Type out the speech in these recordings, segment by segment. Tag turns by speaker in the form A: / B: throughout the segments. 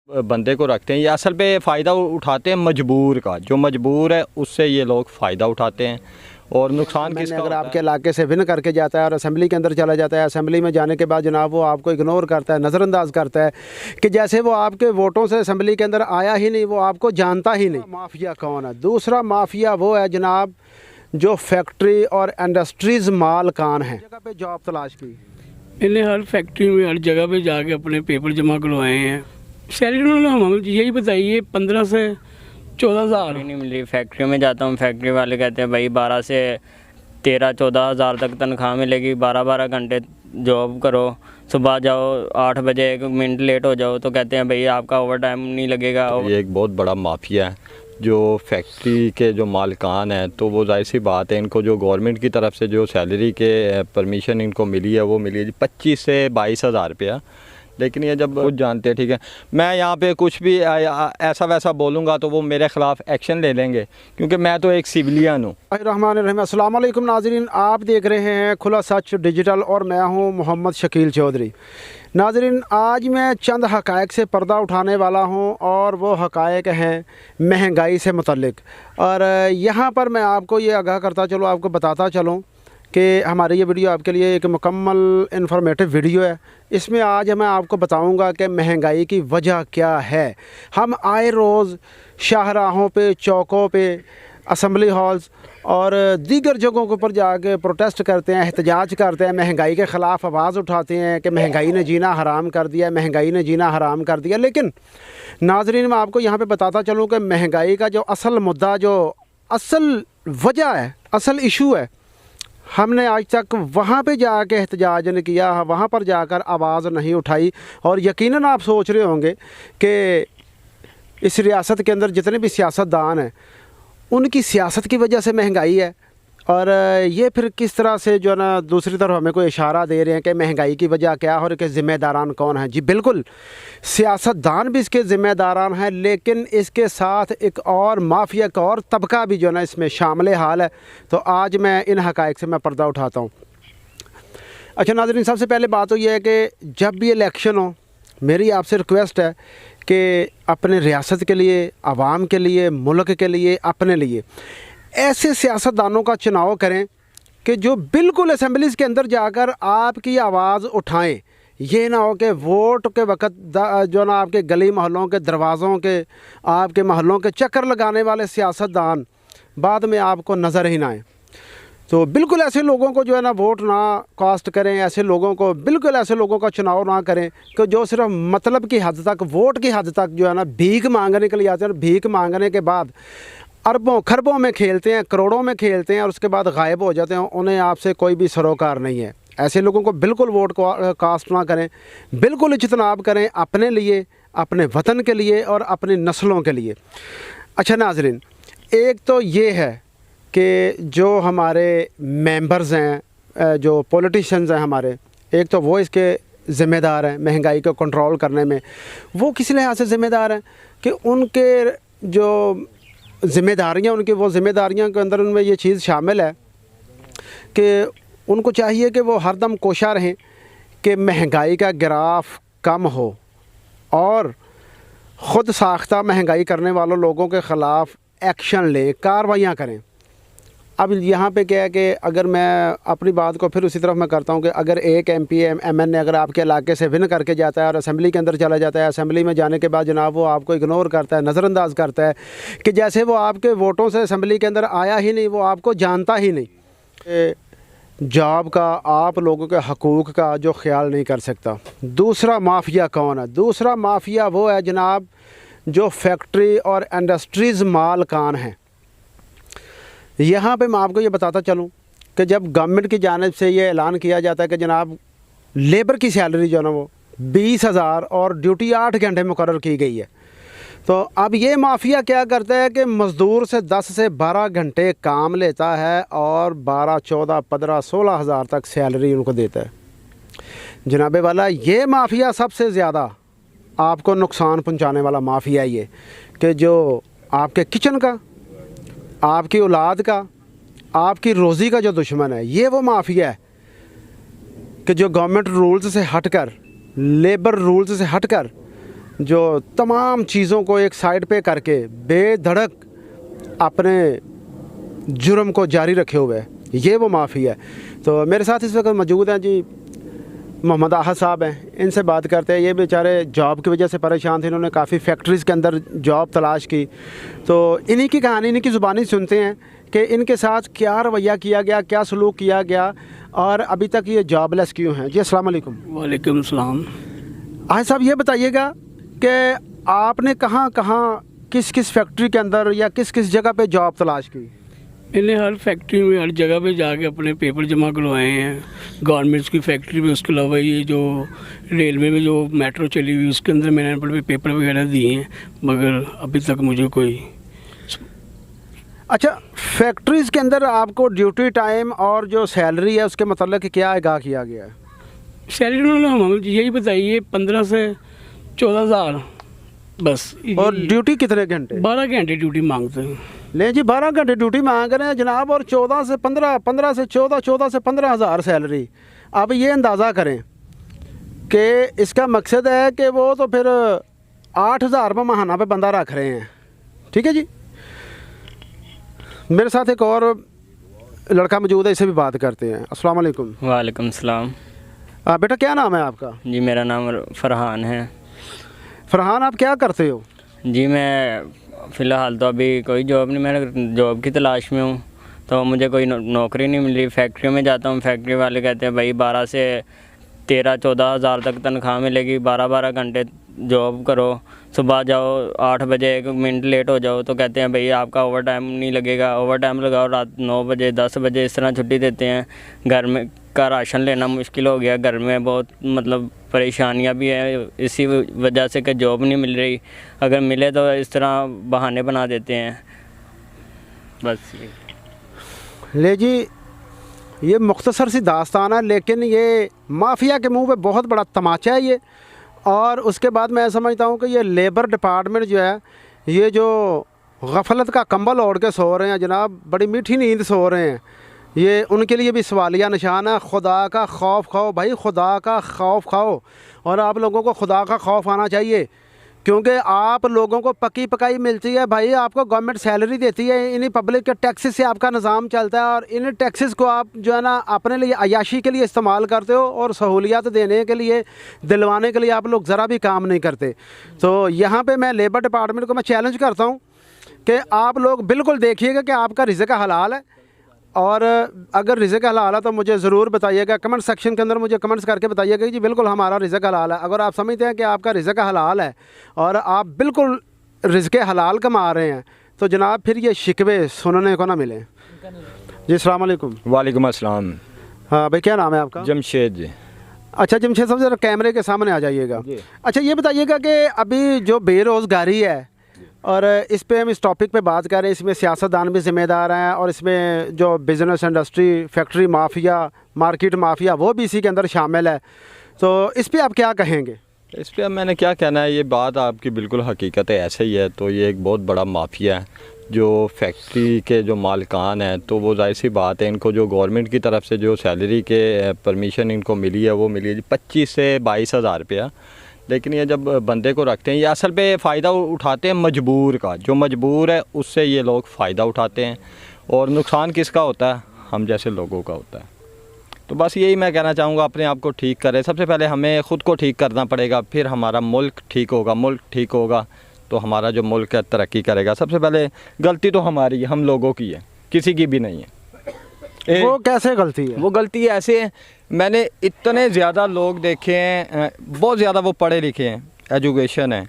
A: बंदे को रखते हैं, ये असल पे फ़ायदा उठाते हैं मजबूर का, जो मजबूर है उससे ये लोग फ़ायदा उठाते हैं। और नुकसान किसका
B: अगर
A: होता है?
B: आपके इलाके से विन करके जाता है और असेंबली के अंदर चला जाता है, असेंबली में जाने के बाद जनाब वो आपको इग्नोर करता है, नज़रअंदाज करता है कि जैसे वो आपके वोटों से असेंबली के अंदर आया ही नहीं, वो आपको जानता ही नहीं। माफिया कौन है? दूसरा माफिया वो है जनाब जो फैक्ट्री और इंडस्ट्रीज़ मालकान हैं। जगह पे जॉब तलाश की,
C: इन्हें हर फैक्ट्री में हर जगह पे जाके अपने पेपर जमा करवाए हैं। सैलरी उन्होंने हमें यही बताई है 15 से 14,000
D: नहीं मिली। फैक्ट्री में जाता हूँ, फैक्ट्री वाले कहते हैं भाई 12 से 13-14 हज़ार तक तनख्वाह मिलेगी, 12-12 घंटे जॉब करो, सुबह जाओ 8 बजे 1 मिनट लेट हो जाओ तो कहते हैं भाई आपका ओवर टाइम नहीं लगेगा।
A: ये एक बहुत बड़ा माफिया है जो फैक्ट्री के जो मालिकान हैं, तो वो जाहिर सी बात है इनको जो गवर्नमेंट की तरफ से जो सैलरी के परमिशन इनको मिली है वो मिली है 25 से 22 हज़ार रुपया। लेकिन ये जब खुद जानते हैं, ठीक है, मैं यहाँ पे कुछ भी ऐसा वैसा बोलूँगा तो वो मेरे ख़िलाफ़ एक्शन ले लेंगे क्योंकि मैं तो एक सिविलियन हूँ।
B: रहमान अस्सलाम वालेकुम नाज़रीन, आप देख रहे हैं खुला सच डिजिटल और मैं हूँ मोहम्मद शकील चौधरी। नाज़रीन, आज मैं चंद हक़ाइक़ से पर्दा उठाने वाला हूँ और वो हक़ाइक़ हैं महंगाई से मुतल्लिक़। और यहाँ पर मैं आपको ये आगाह करता चलूँ, आपको बताता चलूँ कि हमारी ये वीडियो आपके लिए एक मुकम्मल इन्फॉर्मेटिव वीडियो है। इसमें आज मैं आपको बताऊंगा कि महंगाई की वजह क्या है। हम आए रोज़ शाहराहों पे, चौकों पे, असम्बली हॉल्स और दीगर जगहों के ऊपर जाके प्रोटेस्ट करते हैं, एहतजाज करते हैं, महंगाई के ख़िलाफ़ आवाज़ उठाते हैं कि महंगाई ने जीना हराम कर दिया, महंगाई ने जीना हराम कर दिया। लेकिन नाज़रीन, मैं आपको यहाँ पे बताता चलूँ कि महंगाई का जो असल मुद्दा, जो असल वजह है, असल इशू है, हमने आज तक वहाँ पे जाके एहतजाज नहीं किया, वहाँ पर जाकर आवाज़ नहीं उठाई। और यकीनन आप सोच रहे होंगे कि इस रियासत के अंदर जितने भी सियासतदान हैं उनकी सियासत की वजह से महंगाई है। और ये फिर किस तरह से जो है ना दूसरी तरफ हमें कोई इशारा दे रहे हैं कि महंगाई की वजह क्या है और इसके ज़िम्मेदारान कौन हैं। जी बिल्कुल, सियासतदान भी इसके ज़िम्मेदारान हैं, लेकिन इसके साथ एक और माफिया का और तबका भी जो है ना इसमें शामिल हाल है। तो आज मैं इन हक़ाइक़ से मैं पर्दा उठाता हूँ। अच्छा नाज़रीन, सबसे पहले बात तो ये है कि जब भी इलेक्शन हो, मेरी आपसे रिक्वेस्ट है कि अपने रियासत के लिए, आवाम के लिए, मुल्क के लिए, अपने लिए ऐसे सियासतदानों का चुनाव करें कि जो बिल्कुल असेंबलीज़ के अंदर जाकर आपकी आवाज़ उठाएं। ये ना हो कि वोट के वक्त जो ना आपके गली मोहल्लों के दरवाज़ों के, आपके मोहल्लों के चक्कर लगाने वाले सियासतदान बाद में आपको नज़र ही ना आए। तो बिल्कुल ऐसे लोगों को जो है ना वोट ना कास्ट करें, ऐसे लोगों को, बिल्कुल ऐसे लोगों का चुनाव ना करें कि जो सिर्फ मतलब की हद तक, वोट की हद तक जो है ना भीख मांगने के लिए आते हैं। भीख मांगने के बाद अरबों खरबों में खेलते हैं, करोड़ों में खेलते हैं और उसके बाद गायब हो जाते हैं। उन्हें आपसे कोई भी सरोकार नहीं है। ऐसे लोगों को बिल्कुल वोट को कास्ट ना करें, बिल्कुल इज्तनाब करें अपने लिए, अपने वतन के लिए और अपनी नस्लों के लिए। अच्छा नाज़रीन, एक तो ये है कि जो हमारे मेंबर्स हैं, जो पॉलिटिशियंस हैं हमारे, एक तो वो इसके ज़िम्मेदार हैं महंगाई को कंट्रोल करने में। वो किस लिहाज से ज़िम्मेदार हैं कि उनके जो ज़िम्मेदारियाँ, उनकी वो ज़िम्मेदारियाँ के अंदर उनमें ये चीज़ शामिल है कि उनको चाहिए कि वो हरदम कोशा रहें कि महंगाई का ग्राफ कम हो और ख़ुद साख्ता महंगाई करने वालों लोगों के ख़िलाफ़ एक्शन लें, कार्रवाइयाँ करें। अब यहाँ पे क्या है कि अगर मैं अपनी बात को फिर उसी तरफ मैं करता हूँ कि अगर एक MP MN अगर आपके इलाके से विन करके जाता है और असेंबली के अंदर चला जाता है, असेंबली में जाने के बाद जनाब वो आपको इग्नोर करता है, नज़रअंदाज करता है कि जैसे वो आपके वोटों से असेंबली के अंदर आया ही नहीं, वो आपको जानता ही नहीं, जॉब का, आप लोगों के हकूक़ का जो ख्याल नहीं कर सकता। दूसरा माफिया कौन है? दूसरा माफिया वो है जनाब जो फैक्ट्री और इंडस्ट्रीज़ मालकान हैं। यहाँ पे मैं आपको ये बताता चलूँ कि जब गवर्नमेंट की जानिब से ये ऐलान किया जाता है कि जनाब लेबर की सैलरी जो है ना वो 20,000 और ड्यूटी 8 घंटे मुकर्रर की गई है, तो अब ये माफिया क्या करता है कि मज़दूर से 10 से 12 घंटे काम लेता है और 12, 14, 15, 16 हज़ार तक सैलरी उनको देता है। जनाबे वाला, ये माफिया सबसे ज़्यादा आपको नुकसान पहुँचाने वाला माफिया ये कि जो आपके किचन का, आपकी औलाद का, आपकी रोज़ी का जो दुश्मन है, ये वो माफिया है कि जो गवर्नमेंट रूल्स से हटकर, लेबर रूल्स से हटकर जो तमाम चीज़ों को एक साइड पे करके बेधड़क अपने जुर्म को जारी रखे हुए है, ये वो माफ़िया है। तो मेरे साथ इस वक्त मौजूद हैं जी मोहम्मद आहद साहब हैं, इनसे बात करते हैं। ये बेचारे जॉब की वजह से परेशान थे, इन्होंने काफ़ी फैक्ट्रीज़ के अंदर जॉब तलाश की। तो इन्हीं की कहानी, इन्हीं की ज़ुबानी सुनते हैं कि इनके साथ क्या रवैया किया गया, क्या सलूक किया गया और अभी तक ये जॉबलेस क्यों हैं। जी अस्सलाम वालेकुम।
C: वालेकुम सलाम।
B: आहद साहब ये बताइएगा कि आपने कहाँ कहाँ किस किस फैक्ट्री के अंदर या किस किस जगह पे जॉब तलाश की?
C: मैंने हर फैक्ट्री में, हर जगह पे जाके अपने पेपर जमा करवाए हैं। गारमेंट्स की फैक्ट्री में, उसके अलावा ये जो रेलवे में जो मेट्रो चली हुई उसके अंदर मैंने अपने पेपर वगैरह दिए हैं, मगर अभी तक मुझे कोई।
B: अच्छा, फैक्ट्रीज़ के अंदर आपको ड्यूटी टाइम और जो सैलरी है उसके मतलब क्या आगाह किया गया है?
C: सैलरी उन्होंने हमें यही बताई है 15 से 14,000 बस।
B: और ड्यूटी कितने घंटे?
C: 12 घंटे ड्यूटी मांगते हैं।
B: ले जी, 12 घंटे ड्यूटी मांग रहे हैं जनाब, और 14 से 15, 15 से 14, 14 से 15,000 सैलरी। अब ये अंदाज़ा करें कि इसका मकसद है कि वो तो फिर 8,000 रुपये महाना पे बंदा रख रहे हैं। ठीक है जी। मेरे साथ एक और लड़का मौजूद है, इससे भी बात करते हैं। अस्सलाम वालेकुम।
D: वालेकुम सलाम।
B: बेटा क्या नाम है आपका?
D: जी मेरा नाम फरहान है।
B: फरहान, आप क्या करते हो?
D: जी मैं फ़िलहाल तो अभी कोई जॉब नहीं, मैं जॉब की तलाश में हूँ, तो मुझे कोई नौकरी नहीं मिल रही। फैक्ट्री में जाता हूँ, फैक्ट्री वाले कहते हैं भाई 12 से 13-14 हज़ार तक तनख्वाह मिलेगी, 12-12 घंटे जॉब करो, सुबह जाओ 8 बजे 1 मिनट लेट हो जाओ तो कहते हैं भाई आपका ओवर टाइम नहीं लगेगा, ओवर टाइम लगाओ रात 9 बजे 10 बजे इस तरह छुट्टी देते हैं। घर में का राशन लेना मुश्किल हो गया, घर में बहुत मतलब परेशानियां भी हैं इसी वजह से कि जॉब नहीं मिल रही। अगर मिले तो इस तरह बहाने बना देते हैं बस।
B: ले जी, ये मुख्तसर सी दास्तान है, लेकिन ये माफिया के मुंह पे बहुत बड़ा तमाचा है ये। और उसके बाद मैं समझता हूँ कि ये लेबर डिपार्टमेंट जो है, ये जो गफलत का कंबल ओढ़ के सो रहे हैं जनाब, बड़ी मीठी नींद सो रहे हैं, ये उनके लिए भी सवालिया निशान है। खुदा का खौफ खाओ भाई, खुदा का खौफ खाओ। और आप लोगों को खुदा का खौफ आना चाहिए, क्योंकि आप लोगों को पक्की पकाई मिलती है भाई, आपको गवर्नमेंट सैलरी देती है, इन्हीं पब्लिक के टैक्सेस से आपका निज़ाम चलता है, और इन टैक्सेस को आप जो है ना अपने लिए अयाशी के लिए इस्तेमाल करते हो, और सहूलियत देने के लिए, दिलवाने के लिए आप लोग ज़रा भी काम नहीं करते। तो यहाँ पे मैं लेबर डिपार्टमेंट को मैं चैलेंज करता हूँ कि आप लोग बिल्कुल देखिएगा कि आपका रिज़्क़ हलाल है, और अगर रिज़्क़ हलाल है तो मुझे ज़रूर बताइएगा, कमेंट सेक्शन के अंदर मुझे कमेंट्स करके बताइएगा कि जी बिल्कुल हमारा रिज़्क़ हलाल है। अगर आप समझते हैं कि आपका रिज़्क़ हलाल है और आप बिल्कुल रिज़्क़ हलाल कमा रहे हैं, तो जनाब फिर ये शिकवे सुनने को ना मिले। जी अस्सलाम वालेकुम।
A: वालेकुम अस्सलाम।
B: हाँ भाई, क्या नाम है आपका?
A: जमशेद जी।
B: अच्छा जमशेद साहब, ज़रा कैमरे के सामने आ जाइएगा। अच्छा ये बताइएगा कि अभी जो बेरोज़गारी है, और इस पे हम इस टॉपिक पे बात कर रहे हैं, इसमें सियासतदान भी ज़िम्मेदार हैं, और इसमें जो business industry, factory mafia, market mafia, वो भी इसी के अंदर शामिल है। तो इस पे आप क्या कहेंगे?
A: इस पर अब मैंने क्या कहना है, ये बात आपकी बिल्कुल हकीकत है, ऐसे ही है। तो ये एक बहुत बड़ा माफिया है जो फैक्ट्री के जो मालिकान हैं, तो वो जाहिर सी बात है, इनको जो गवर्नमेंट की तरफ से जो सैलरी के परमिशन इनको मिली है, वो मिली है 25 से 22,000 रुपया। लेकिन ये जब बंदे को रखते हैं, ये असल पे फ़ायदा उठाते हैं मजबूर का, जो मजबूर है उससे ये लोग फ़ायदा उठाते हैं, और नुकसान किसका होता है? हम जैसे लोगों का होता है। तो बस यही मैं कहना चाहूँगा, अपने आप को ठीक करें। सबसे पहले हमें ख़ुद को ठीक करना पड़ेगा, फिर हमारा मुल्क ठीक होगा। मुल्क ठीक होगा तो हमारा जो मुल्क है तरक्की करेगा। सबसे पहले गलती तो हमारी, हम लोगों की है, किसी की भी नहीं है।
B: वो कैसे गलती है?
A: वो गलती ऐसे है, मैंने इतने ज़्यादा लोग देखे हैं, बहुत ज़्यादा वो पढ़े लिखे हैं, एजुकेशन है,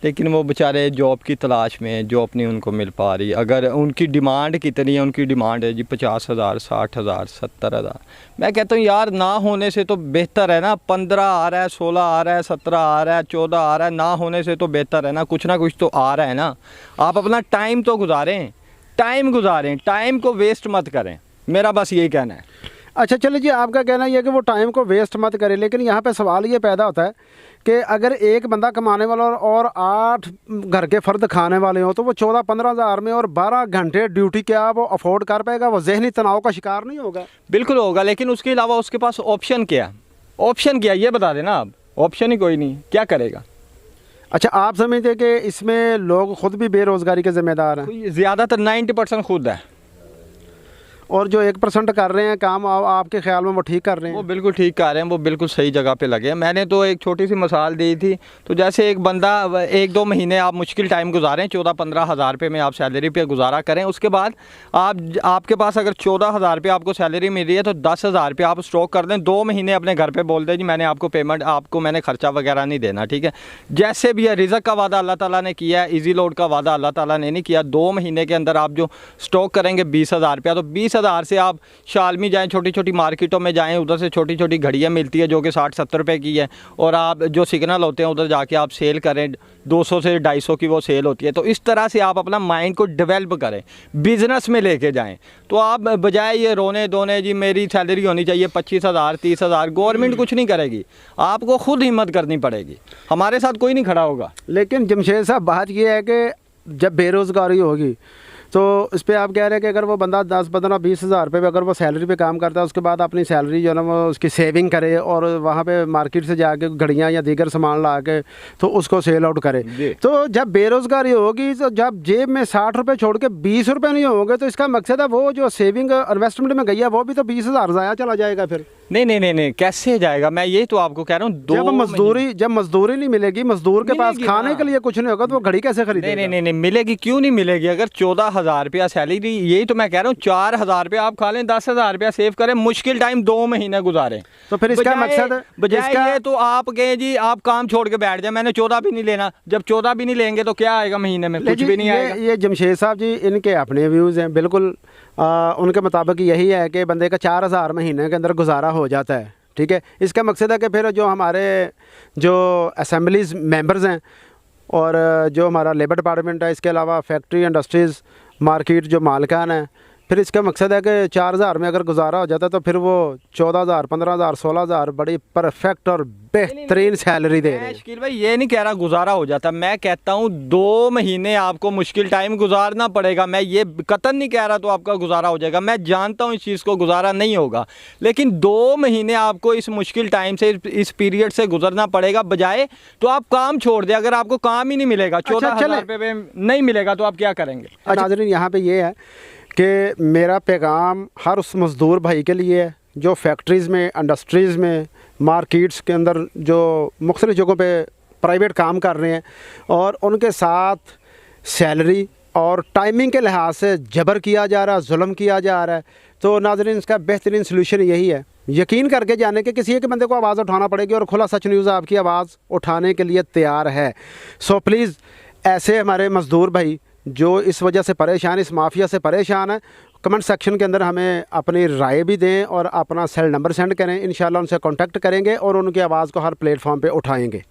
A: लेकिन वो बेचारे जॉब की तलाश में, जॉब नहीं उनको मिल पा रही। अगर उनकी डिमांड कितनी है, उनकी डिमांड है जी 50,000, 60,000, 70,000। मैं कहता हूँ यार, ना होने से तो बेहतर है ना, 15 आ रहा है, 16 आ रहा है, 17 आ रहा है, 14 आ रहा है, ना होने से तो बेहतर है ना कुछ तो आ रहा है ना। आप अपना टाइम तो गुजारें, टाइम को वेस्ट मत करें, मेरा बस यही कहना है।
B: अच्छा चलिए जी, आपका कहना यह है कि वो टाइम को वेस्ट मत करें, लेकिन यहाँ पे सवाल ये पैदा होता है कि अगर एक बंदा कमाने वाला और 8 घर के फ़र्द खाने वाले हो, तो वो 14-15 हज़ार में और 12 घंटे ड्यूटी क्या वो अफोर्ड कर पाएगा? वो जहनी तनाव का शिकार नहीं होगा?
A: बिल्कुल होगा, लेकिन उसके अलावा उसके पास ऑप्शन क्या ये बता देना आप। ऑप्शन ही कोई नहीं, क्या करेगा?
B: अच्छा, आप समझते हैं कि इसमें लोग खुद भी बेरोज़गारी के ज़िम्मेदार हैं?
A: तो ज़्यादातर 90% खुद है।
B: और जो 1% कर रहे हैं काम, आपके ख्याल में वो ठीक कर रहे
A: वो
B: हैं?
A: बिल्कुल ठीक कर रहे हैं, वो बिल्कुल सही जगह पे लगे हैं। मैंने तो एक छोटी सी मिसाल दी थी, तो जैसे एक बंदा 1-2 महीने आप मुश्किल टाइम गुजारें, 14-15 हज़ार रुपये में आप सैलरी पे गुजारा करें, उसके बाद आपके पास अगर 14,000 रुपये आपको सैलरी मिल रही है, तो 10,000 रुपये आप स्टॉक कर दें। 2 महीने अपने घर पर बोल दें जी मैंने आपको पेमेंट, आपको मैंने खर्चा वगैरह नहीं देना, ठीक है। जैसे भी है, रिज़्क़ का वादा अल्लाह ताला ने किया है, ईजी लोड का वादा अल्लाह ताला ने नहीं किया। 2 महीने के अंदर आप जो स्टॉक करेंगे 20,000 रुपया, तो 20,000 से आप शालमी जाएं, छोटी छोटी मार्केटों में जाएं, उधर से छोटी छोटी घड़ियाँ मिलती है जो कि 60-70 रुपए की है, और आप जो सिग्नल होते हैं उधर जाके आप सेल करें, 200 से 250 की वो सेल होती है। तो इस तरह से आप अपना माइंड को डेवलप करें, बिज़नेस में लेके जाएं। तो आप बजाय ये रोने धोने जी मेरी सैलरी होनी चाहिए 25,000 30,000, गवर्नमेंट कुछ नहीं करेगी, आपको खुद हिम्मत करनी पड़ेगी, हमारे साथ कोई नहीं खड़ा होगा।
B: लेकिन जमशेद साहब, बात यह है कि जब बेरोज़गारी होगी तो इस पर आप कह रहे हैं कि अगर वो बंदा 10-15-20 हज़ार रुपये पे अगर वो सैलरी पे काम करता है, उसके बाद अपनी सैलरी जो है ना वो उसकी सेविंग करे और वहाँ पे मार्केट से जाके घड़ियाँ या दीगर सामान ला के तो उसको सेल आउट करे। तो जब बेरोज़गारी होगी, तो जब जेब में 60 रुपये छोड़ के 20 रुपये नहीं होंगे, तो इसका मकसद है वो जो सेविंग इन्वेस्टमेंट में गई है वो भी तो 20,000 ज़ाया चला जाएगा फिर।
A: नहीं, कैसे जाएगा? मैं यही तो आपको कह रहा हूँ।
B: जब मजदूरी नहीं मिलेगी, मजदूर के पास खाने के लिए कुछ नहीं होगा, तो वो घड़ी कैसे खरीदेगा?
A: नहीं मिलेगी, क्यों नहीं मिलेगी? अगर 14,000 रुपया सैलरी, यही तो मैं कह रहा हूँ, 4,000 रुपया आप खा लें, 10,000 रुपया सेव करें, मुश्किल टाइम 2 महीने गुजारें।
B: तो फिर इसका मकसद
A: बजाय ये तो आप कहे जी आप काम छोड़ के बैठ जाए, मैंने 14 भी नहीं लेना। जब 14 भी नहीं लेंगे तो क्या आएगा महीने में? कुछ भी नहीं आएगा।
B: ये जमशेद साहब जी, इनके अपने व्यूज़ हैं, बिल्कुल उनके मुताबिक यही है कि बंदे का 4,000 महीने के अंदर गुजारा हो जाता है, ठीक है। इसका मकसद है कि फिर जो हमारे जो असेंबलीज़ मेंबर्स हैं और जो हमारा लेबर डिपार्टमेंट है, इसके अलावा फैक्ट्री, इंडस्ट्रीज़, मार्केट जो मालिकान है, फिर इसका मकसद है कि 4,000 में अगर गुजारा हो जाता है तो फिर वो 14,000, 15,000, 16,000 बड़ी परफेक्ट और बेहतरीन सैलरी दे रहे हैं।
A: शकील भाई ये नहीं कह रहा गुजारा हो जाता, मैं कहता हूँ 2 महीने आपको मुश्किल टाइम गुजारना पड़ेगा। मैं ये कतन नहीं कह रहा तो आपका गुजारा हो जाएगा, मैं जानता हूँ इस चीज़ को गुजारा नहीं होगा, लेकिन 2 महीने आपको इस मुश्किल टाइम से, इस पीरियड से गुजरना पड़ेगा। बजाय तो आप काम छोड़ दें, अगर आपको काम ही नहीं मिलेगा, 14,000 रुपये में नहीं मिलेगा, तो आप क्या करेंगे?
B: नाज़रीन, यहाँ पे ये है कि मेरा पैगाम हर उस मज़दूर भाई के लिए है जो फैक्ट्रीज़ में, इंडस्ट्रीज़ में, मार्केट्स के अंदर जो मुख्तलिफ़ जगहों पे प्राइवेट काम कर रहे हैं और उनके साथ सैलरी और टाइमिंग के लिहाज से जबर किया जा रहा है, जुल्म किया जा रहा है। तो नाज़रीन, इसका बेहतरीन सलूशन यही है, यकीन करके जाने के किसी एक बंदे को आवाज़ उठाना पड़ेगी और खुला सच न्यूज़ आपकी आवाज़ उठाने के लिए तैयार है। सो प्लीज़, ऐसे हमारे मज़दूर भाई जो इस वजह से परेशान, इस माफिया से परेशान है, कमेंट सेक्शन के अंदर हमें अपनी राय भी दें और अपना सेल नंबर सेंड करें। इंशाल्लाह उनसे कांटेक्ट करेंगे और उनकी आवाज़ को हर प्लेटफॉर्म पे उठाएंगे।